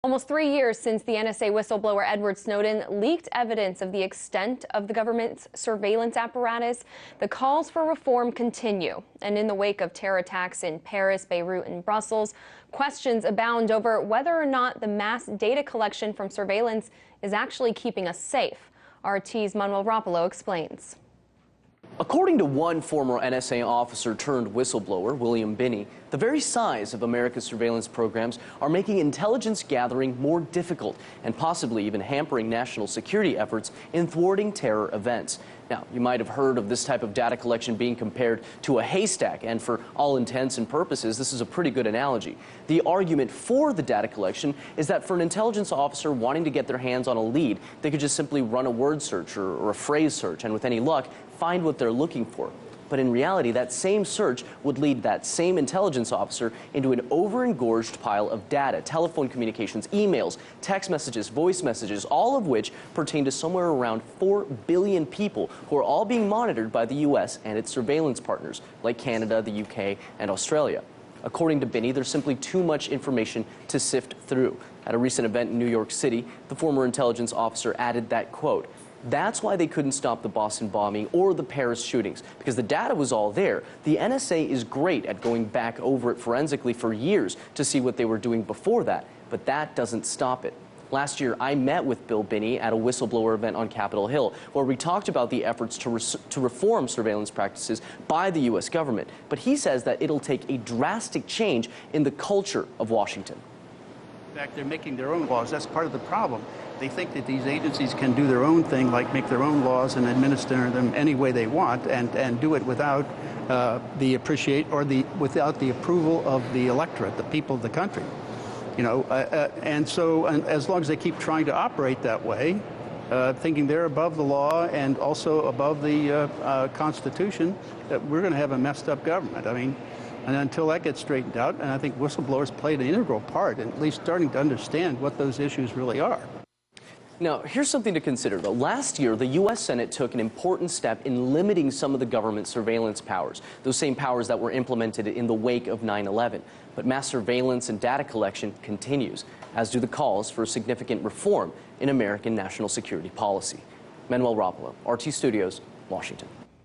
Almost 3 years since the NSA whistleblower Edward Snowden leaked evidence of the extent of the government's surveillance apparatus, the calls for reform continue. And in the wake of terror attacks in Paris, Beirut, and Brussels, questions abound over whether or not the mass data collection from surveillance is actually keeping us safe. RT's Manuel Rapalo explains. According to one former NSA officer turned whistleblower, William Binney, the very size of America's surveillance programs are making intelligence gathering more difficult and possibly even hampering national security efforts in thwarting terror events. Now, you might have heard of this type of data collection being compared to a haystack, and for all intents and purposes, this is a pretty good analogy. The argument for the data collection is that for an intelligence officer wanting to get their hands on a lead, they could just simply run a word search or a phrase search, and with any luck, find what they're looking for. But in reality, that same search would lead that same intelligence officer into an over-engorged pile of data, telephone communications, emails, text messages, voice messages, all of which pertain to somewhere around 4 billion people who are all being monitored by the U.S. and its surveillance partners, like Canada, the UK, and Australia. According to Binney, there's simply too much information to sift through. At a recent event in New York City, the former intelligence officer added that, quote, "That's why they couldn't stop the Boston bombing or the Paris shootings, because the data was all there. The NSA is great at going back over it forensically for years to see what they were doing before that, but that doesn't stop it." Last year, I met with Bill Binney at a whistleblower event on Capitol Hill, where we talked about the efforts to reform surveillance practices by the U.S. government. But he says that it'll take a drastic change in the culture of Washington. In fact, they're making their own laws. That's part of the problem. They think that these agencies can do their own thing, like make their own laws and administer them any way they want, and do it without without the approval of the electorate, the people of the country. You know, and as long as they keep trying to operate that way, thinking they're above the law and also above the Constitution, that we're going to have a messed up government. I mean, and until that gets straightened out, and I think whistleblowers played an integral part in at least starting to understand what those issues really are. Now, here's something to consider, though. Last year, the U.S. Senate took an important step in limiting some of the government's surveillance powers, those same powers that were implemented in the wake of 9/11. But mass surveillance and data collection continues, as do the calls for significant reform in American national security policy. Manuel Rapalo, RT Studios, Washington.